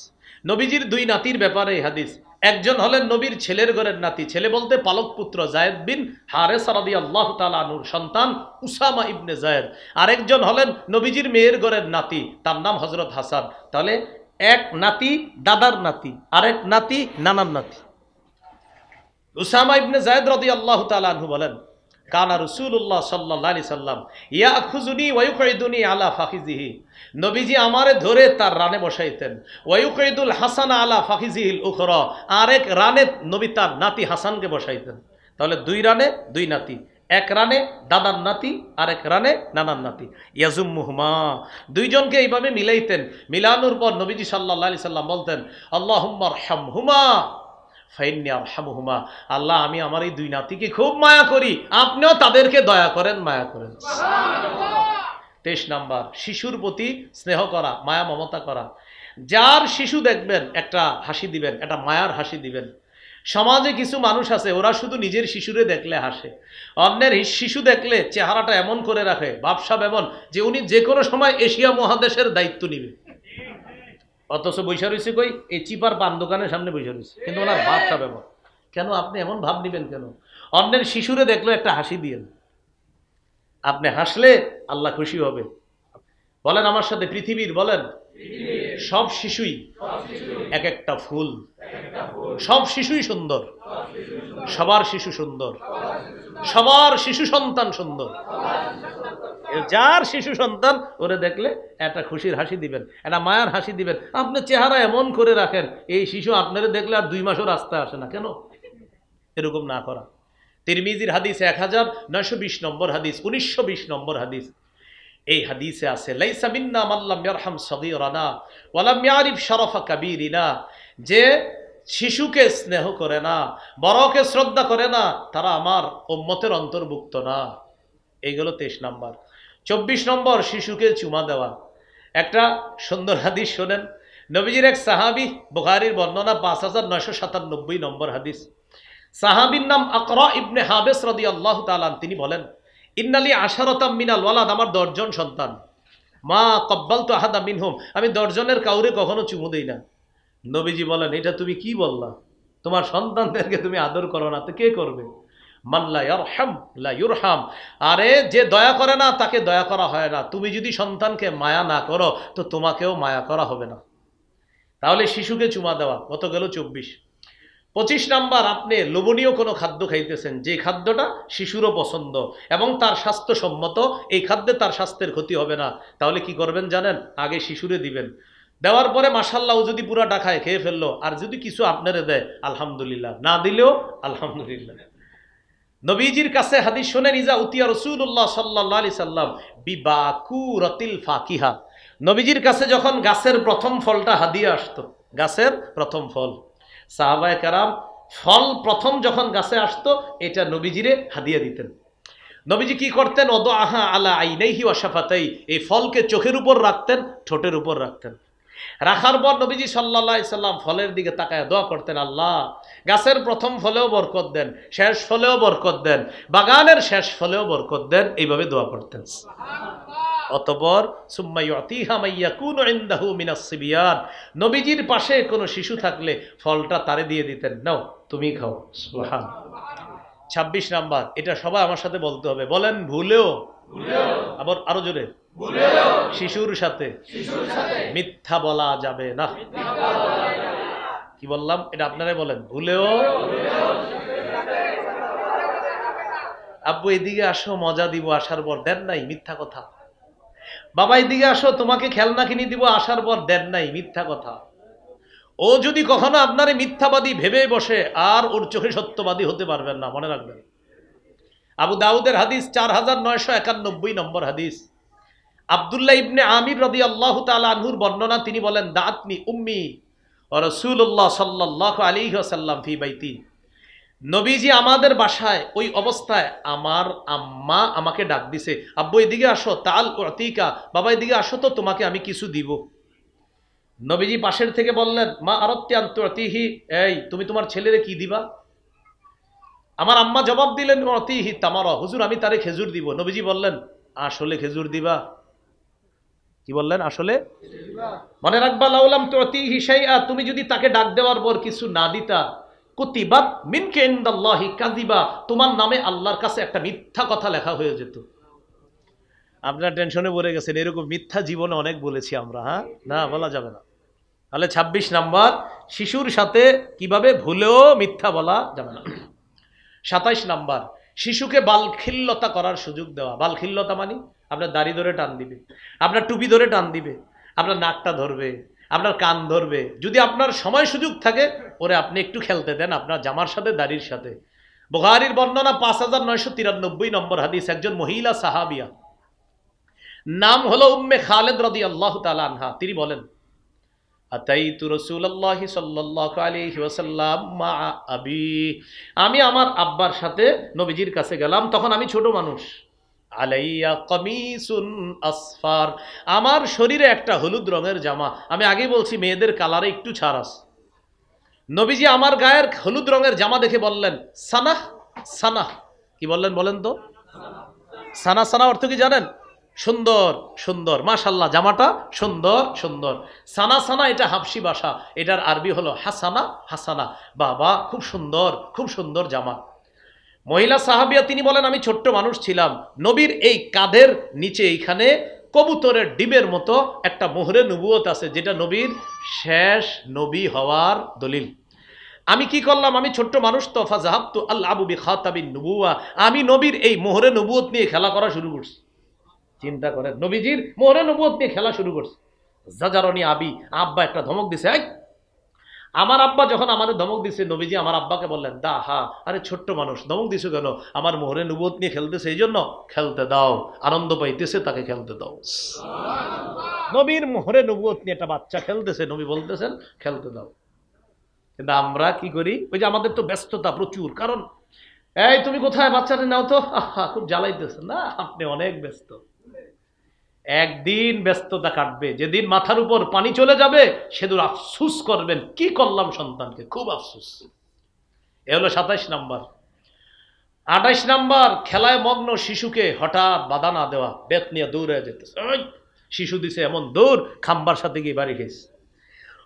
নবীজির 2 নাতির ব্যাপারে এই হাদিস। একজন হলেন নবীর ছেলের ঘরের নাতি, ছেলে বলতে পালক পুত্র যায়েদ বিন হারেসা রাদিয়াল্লাহু তাআলা আনহুর সন্তান উসামা ইবনে যায়েদ। আরেকজন হলেন নবীজির মেয়ের ঘরের নাতি, তার নাম হযরত হাসান। তাহলে এক নাতি দাদার নাতি, আরেক নাতি নানার নাতি। উসামা ইবনে যায়েদ রাদিয়াল্লাহু তাআলা আনহু বলেন, কানা রাসূলুল্লাহ সাল্লাল্লাহু আলাইহি সাল্লাম ইয়াখুযুনি ওয়া ইউকঈদুনি আলা ফাখিজিহি, নবীজি আমারে ধরে তার রানে বসাইতেন, ওয়া ইউকঈদুল হাসান আলা ফাখিজিহিল উখরা, আরেক রানে নবী তার নাতি হাসানকে বসাইতেন। তাহলে দুই রানে দুই নাতি, এক রানে দাদার নাতি, আরেক রানে নানার নাতি, ইয়াজুম্মুহুমা, দুইজনকে এইভাবে মিলাইতেন। মিলানোর পর নবীজি সাল্লাল্লাহু আলাইহি সাল্লাম বলতেন, আল্লাহুম্মা আরহামহুমা ফাইন্নী আরহামুহুমা, আল্লাহ আমি আমার এই দুই নাতিকে খুব মায়া করি, আপনিও তাদেরকে দয়া করেন, মায়া করেন। 23 নাম্বার, শিশুর প্রতি স্নেহ করা, মায়া মমতা করা। যার শিশু দেখবেন একটা হাসি দিবেন, একটা মায়ার হাসি দিবেন। সমাজে কিছু মানুষ আছে ওরা শুধু নিজের শিশুরে দেখলে হাসে, অন্যের শিশু দেখলে চেহারাটা এমন করে রাখে, ভাবসাব এমন যে উনি যে কোনো সময় এশিয়া মহাদেশের দায়িত্ব নিবে, অথচ বৈশা রয়েছে কই এই চিপার পান দোকানের সামনে বৈশা রয়েছে, কিন্তু ওনার ভাবসাব এমন। কেন আপনি এমন ভাব নিবেন কেন? অন্যের শিশুরে দেখলে একটা হাসি দিয়েন, আপনি হাসলে আল্লাহ খুশি হবে। বলেন আমার সাথে, পৃথিবীর বলেন সব শিশুই এক একটা ফুল, সব শিশুই সুন্দর, সবার শিশু সুন্দর, সবার শিশু সন্তান সুন্দর। যার শিশু সন্তান ওরে দেখলে একটা খুশির হাসি দিবেন, একটা মায়ার হাসি দিবেন। আপনি চেহারা এমন করে রাখেন এই শিশু আপনারে দেখলে আর 2 মাসও রাস্তায় আসে না। কেন এরকম না করা? তিরমিজির হাদিস 1920 নম্বর হাদিস, 1920 নম্বর হাদিস। এই হাদিসে আছে, লাইসা মিন্না মান লাম ইয়ারহাম সগীরানা ওয়া লাম ইয়ারিফ শরফা কাবীরিনা, যে শিশুকে স্নেহ করে না, বড়কে শ্রদ্ধা করে না, তারা আমার উম্মতের অন্তর্ভুক্ত না। এইগুলো 23 নম্বর। 24 নম্বর, শিশুকে চুমা দেওয়া। একটা সুন্দর হাদিস শোনেন, নবীজির এক সাহাবী, বুখারীর বর্ণনা 5997 নম্বর হাদিস। সাহাবীর নাম আকরা ইবনে হাবেস রাদিয়াল্লাহু তাআলা, তিনি বলেন, ইন্নালি আশারাতাম মিনাল ওয়ালাদ, আমার 10 জন সন্তান, মা ক্বাব্বালতু আহাদা মিনহুম, আমি 10 জনের কাউরে কখনো চুমু দেই না। নবীজি বলেন, এটা তুমি কি বললা? তোমার সন্তানদেরকে তুমি আদর করো না তো কে করবে? মান লা ইয়ারহাম লা ইউরহাম, আরে যে দয়া করে না তাকে দয়া করা হয় না। তুমি যদি সন্তানকে মায়া না করো তো তোমাকেও মায়া করা হবে না। তাহলে শিশুকে চুমা দেওয়া কত গেল? 24। 25 নাম্বার, আপনি লোভনীয় কোনো খাদ্য খাইতেছেন, যে খাদ্যটা শিশুরও পছন্দ এবং তার স্বাস্থ্যসম্মত, এই খাদ্যে তার স্বাস্থ্যের ক্ষতি হবে না, তাহলে কি করবেন জানেন? আগে শিশুরে দিবেন, দেওয়ার পরে মাশাআল্লাহ ও যদি পুরাটা খায়, খেয়ে ফেললো, আর যদি কিছু আপনারে দেয় আলহামদুলিল্লাহ, না দিলেও আলহামদুলিল্লাহ। নবীজির কাছে হাদিস শোনেন, ইজা উতিয়া রাসূলুল্লাহ সাল্লাল্লাহু আলাইহি সাল্লাম বিবাকুরাতিল ফাকিহা, নবীজির কাছে যখন গাছের প্রথম ফলটা হাদিয়া আসতো, গাছের প্রথম ফল, সাহাবায়ে কেরাম ফল প্রথম যখন গাছে আসতো এটা নবীজিরে হাদিয়া দিতেন। নবীজি কি করতেন? ওয়াদআহা আলা আইনাইহি ওয়া শাফাতাই, এই ফলকে চোখের উপর রাখতেন, ঠোঁটের উপর রাখতেন। রাখার পর নবীজি সাল্লাল্লাহু আলাইহি সাল্লাম ফলের দিকে তাকায় দোয়া করতেন, আল্লাহ গাছের প্রথম ফলেও বরকত দেন, শেষ ফলেও বরকত দেন, বাগানের শেষ ফলেও বরকত দেন, এইভাবে দোয়া করতেন। অতঃপর সুম্মা ইউতিহা মাইয়াকুনু ইনদাহু মিনাস সিবিয়ান, নবীজির পাশে কোনো শিশু থাকলে ফলটা তারে দিয়ে দিতেন, নাও তুমি খাও। সুবহানাল্লাহ। 26 নাম্বার, এটা সবাই আমার সাথে বলতে হবে, বলেন ভুলেও, আবার আরো জোরে, শিশুর সাথে মিথ্যা বলা যাবে না। কি বললাম? এটা আপনারাই বলেন, ভুলেও। আব্বু এদিকে আসো মজা দিব, আসার পর দেন নাই, মিথ্যা কথা। বাবা এদিকে আসো তোমাকে খেলনা কিনে দিব, আসার পর দেন নাই, মিথ্যা কথা। ও যদি কখনো আপনারে মিথ্যাবাদী ভেবে বসে আর ওর চোখে সত্যবাদী হতে পারবেন না, মনে রাখবেন। আবু দাউদের হাদিস 4991 নম্বর হাদিস। আব্দুল্লাহ ইবনে আমির রাদিয়াল্লাহু তাআলা আনহুর বর্ণনা, তিনি বলেন, দাআতনি উম্মি ওয়া রাসূলুল্লাহ সাল্লাল্লাহু আলাইহি ওয়াসাল্লাম ফি বাইতি, নবীজি আমাদের বাসায় ওই অবস্থায় আমার আম্মা আমাকে ডাক দিছে, আব্বু এদিকে আসো, তাল উতিকা, বাবা এদিকে আসো তো তোমাকে আমি কিছু দিব। নবীজি পাশের থেকে বললেন, মা আরাদতি আন তুতিহি, এই তুমি তোমার ছেলেরে কি দিবা? আমার আম্মা জবাব দিলেন, উতিহি তামারা, হুজুর আমি তারে খেজুর দিব। নবীজি বললেন, আসলে খেজুর দিবা? কি বললেন? আসলে মনে রাখবা, লাউলাম তুতিহি শাইআ, তুমি যদি তাকে ডাক দেওয়ার পর কিছু না দিতা, কুতিবাত মিনকা ইনদাল্লাহি কাযিবা, তোমার নামে আল্লাহর কাছে একটা মিথ্যা কথা লেখা হয়ে যেত। আপনারা টেনশনে পড়ে গেছেন, এরকম মিথ্যা জীবনে অনেক বলেছি আমরা, হ্যাঁ, না বলা যাবে না। তাহলে 26 নাম্বার, শিশুর সাথে কিভাবে ভুলেও মিথ্যা বলা যাবে না। 27 নাম্বার, শিশুকে বালখিল্যতা করার সুযোগ দেওয়া। বালখিল্যতা মানে আপনার দাড়ি ধরে টান দিবে, আপনার টুপি ধরে টান দিবে, আপনার নাকটা ধরবে, আপনার কান ধরবে। যদি আপনার সময় সুযোগ থাকে ওরে আপনি একটু খেলতে দেন আপনার জামার সাথে, দাড়ির সাথে। বুখারীর বর্ণনা 5993 নম্বর হাদিস, একজন মহিলা সাহাবিয়া, নাম হলো উম্মে খালেদ রাদিয়াল্লাহু তাআলা আনহা। তিনি বলেন, আতাইতু রাসূলুল্লাহি সাল্লাল্লাহু আলাইহি ওয়াসাল্লাম মা আবি, আমি আমার আব্বার সাথে নবীজির কাছে গেলাম। তখন আমি ছোট মানুষ। আলাইয়া কামিসুন আসফার, আমার শরীরে একটা হলুদ রঙের জামা। আমি আগেই বলছি মেয়েদের কালারে একটু ছাড় আছে। নবীজি আমার গায়ের হলুদ রঙের জামা দেখে বললেন, সানাহ সানাহ। কি বললেন বলেন তো? সানা। সানা অর্থ কি জানেন? সুন্দর সুন্দর, মাশাল্লাহ জামাটা সুন্দর সুন্দর। সানা সানা এটা হাবশি ভাষা, এটার আরবি হলো হাসানা হাসানা, বাবা খুব সুন্দর, খুব সুন্দর জামা। মহিলা সাহাবিয়া তিনি বলেন, আমি ছোট্ট মানুষ ছিলাম, নবীর এই কাঁধের নিচে এইখানে কবুতরের ডিমের মতো একটা মোহরে নবুয়ত আছে, যেটা নবীর শেষ নবী হওয়ার দলিল। আমি কি করলাম? আমি ছোট্ট মানুষ তো, ফাযাহাবতু আলআবু বিখাতাবিন নুবুওয়া, আমি নবীর এই মোহরে নবুয়ত নিয়ে খেলা করা শুরু করছি। চিন্তা করেন, নবীজির মোহরে নবুয়ত নিয়ে খেলা শুরু করছে। জাজারনি আবি, আব্বা একটা ধমক দিছে। আমার আব্বা যখন আমাদের ধমক দিছে, নবীজি আমার আব্বাকে বললেন, দা হা, আরে ছোট্ট মানুষ ধমক দিছো কেন? আমার মোহরে নবুয়ত নিয়ে খেলতেছে, এই জন্য খেলতে দাও, আনন্দ পাইতেছে তাকে খেলতে দাও। নবীর মোহরে নবুয়ত নিয়ে একটা বাচ্চা খেলতেছে, নবী বলতেছেন খেলতে দাও। কিন্তু আমরা কি করি? ওই যে আমাদের তো ব্যস্ততা প্রচুর, কারণ এই তুমি কোথায়, বাচ্চাটা নাও তো, আহা খুব জ্বালাইতেছে। না, আপনি অনেক ব্যস্ত। একদিন ব্যস্ততা কাটবে, যেদিন মাথার উপর পানি চলে যাবে সেদিন আফসুস করবেন, কি করলাম সন্তানকে, খুব আফসুস। এ হলো 27 নাম্বার। 28 নাম্বার, খেলায় মগ্ন শিশুকে হঠাৎ বাধা না দেওয়া। বেত নিয়ে দৌড়ে যেতেছে, শিশু দিছে এমন দৌড়, খাম্বার সাথে গিয়ে বাড়ি খেয়েছে।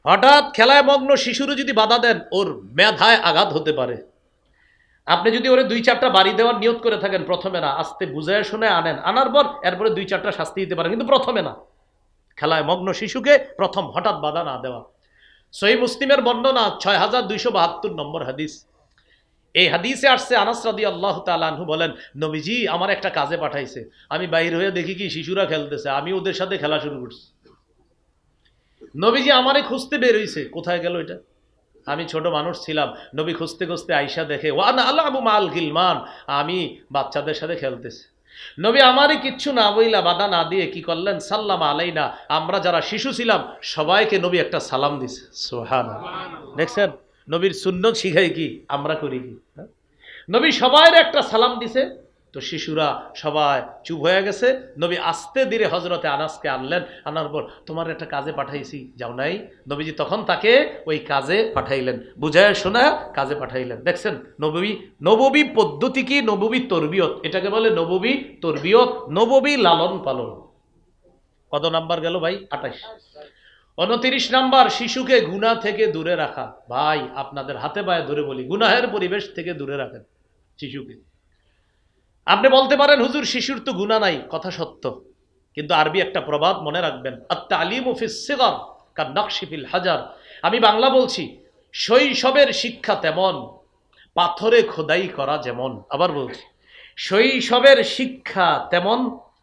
হঠাৎ খেলায় মগ্ন শিশুরও যদি বাধা দেন, ওর মেধায় আঘাত হতে পারে। আপনি যদি ওরে 2-4টা বাড়ি দেওয়ার নিয়ত করে থাকেন, প্রথমে না, আস্তে বুঝায় শুনে আনেন, আনার পর এরপরে 2-4টা শাস্তি দিতে পারেন, কিন্তু প্রথমে না। খেলায় মগ্ন শিশুকে প্রথম হঠাৎ বাধা না দেওয়া। সহিহ মুসলিমের বর্ণনা 6272 নম্বর হাদিস। এই হাদিসে আসছে, আনাস রাদিয়াল্লাহু তাআলা আনহু বলেন, নবীজি আমার একটা কাজে পাঠাইছে, আমি বাইর হয়ে দেখি কি শিশুরা খেলতেছে, আমি ওদের সাথে খেলা শুরু করছি। নবীজি আমারে খুঁজতে বের হইছে, কোথায় গেল এটা? আমি ছোট মানুষ ছিলাম, নবী খুঁজতে খুঁজতে আইসা দেখে, ওয়ানা আলাবু মাল গিলমান, আমি বাচ্চাদের সাথে খেলতেছি। নবী আমারই কিচ্ছু না বইলা, বাধা না দিয়ে কি করলেন? সাল্লাম আলাইনা, আমরা যারা শিশু ছিলাম সবাইকে নবী একটা সালাম দিছে। সুবহানাল্লাহ। দেখছেন নবীর সুন্নত শিখাই কি, আমরা করি কি? নবী সবাইয়ের একটা সালাম দিছে। তো শিশুরা সবাই চুপ হয়ে গেছে। নবী আস্তে ধীরে হযরতে আনাসকে আনলেন, আনার পর, তোমার একটা কাজে পাঠাইছি, যাও নাই? নবীজি তখন তাকে ওই কাজে পাঠাইলেন, বুঝায় শোনা কাজে পাঠাইলেন। দেখছেন নববী পদ্ধতি কি, নববী তরবিয়ত, এটাকে বলে নববী তরবিয়ত, নববী লালন পালন। কত নাম্বার গেল ভাই? 28। 29 নাম্বার, শিশুকে গুনাহ থেকে দূরে রাখা। ভাই আপনাদের হাতে পায়ে ধরে বলি, গুনাহের পরিবেশ থেকে দূরে রাখেন শিশুকে। আপনি বলতে পারেন, হুজুর শিশুর তো গুনাহ নাই, কথা সত্য, কিন্তু আরবি একটা প্রবাদ মনে রাখবেন, আত-তালিমু ফিস সিগর কান-নাকশি ফিল হাজার। আমি বাংলা বলছি, শৈশবের শিক্ষা তেমন, পাথরে খোদাই করা যেমন। আবার বলছি, শৈশবের শিক্ষা তেমন,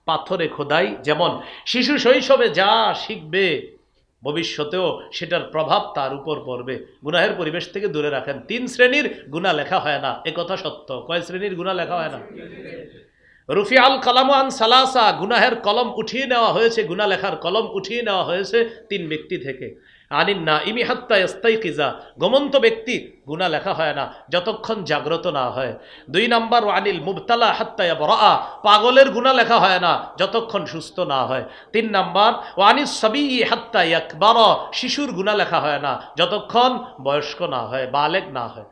পাথরে খোদাই যেমন। শিশু শৈশবে যা শিখবে ভবিষ্যতেও সেটার প্রভাব তার উপর পড়বে। গুনাহের পরিবেশ থেকে দূরে রাখেন। 3 শ্রেণীর গুনাহ লেখা হয় না, এ কথা সত্য। কয় শ্রেণীর গুনাহ লেখা হয় না? রুফিআল কালামু আন সালাসা, গুনাহের কলম উঠিয়ে নেওয়া হয়েছে, গুনাহ লেখার কলম উঠিয়ে নেওয়া হয়েছে 3 ব্যক্তি থেকে। আনিন নাইমি হাত্তা ইস্তাইকিজা, ঘুমন্ত ব্যক্তি গুনাহ লেখা হয় না যতক্ষণ জাগ্রত না হয়। 2 নাম্বার, আনিল মুবতালা হাত্তা ইয়াবরা, পাগলের গুনাহ লেখা হয় না যতক্ষণ সুস্থ না হয়। 3 নাম্বার, আনিস সাবী হাত্তা ইয়াকবারা, শিশুর গুনাহ লেখা হয় না যতক্ষণ বয়স্ক না হয়, বালেগ না হয়।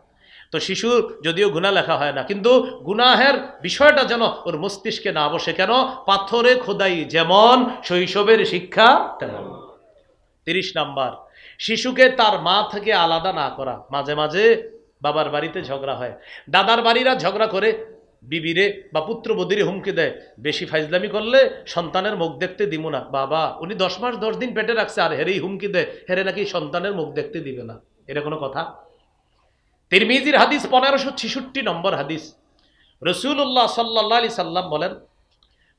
তো শিশুর যদিও গুনাহ লেখা হয় না, কিন্তু গুনাহের বিষয়টা যেন ওর মস্তিষ্কে না বসে। কেন? পাথরে খোদাই যেমন, শৈশবের শিক্ষা তেমন। 30 নাম্বার, শিশুকে তার মা থেকে আলাদা না করা। মাঝে মাঝে বাবার বাড়িতে ঝগড়া হয়, দাদার বাড়িরা ঝগড়া করে বিবিরে বা পুত্রবধূরে হুমকি দেয়, বেশি ফাইজলামি করলে সন্তানের মুখ দেখতে দিব না। বাবা উনি 10 মাস 10 দিন পেটে রাখছে, আর হেরেই হুমকি দেয়, হেরে নাকি সন্তানের মুখ দেখতে দিবে না। এটা কোনো কথা? তিরমিজির হাদিস 1566 নম্বর হাদিস। রাসূলুল্লাহ সাল্লাল্লাহু আলাইহি সাল্লাম বলেন,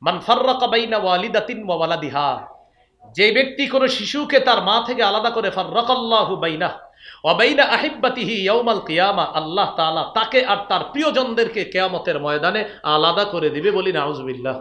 মান ফাররাকা বাইনা ওয়ালিদাতিন ওয়া ওয়ালাদিহা, যে ব্যক্তি কোনো শিশুকে তার মা থেকে আলাদা করে, ফাররাকাল্লাহু বাইনাহু ওয়া বাইনা আহিব্বাতিহি ইয়াউমাল কিয়ামা, আল্লাহ তাআলা তাকে আর তার প্রিয়জনদেরকে কিয়ামতের ময়দানে আলাদা করে দিবে। বলি নাউজুবিল্লাহ।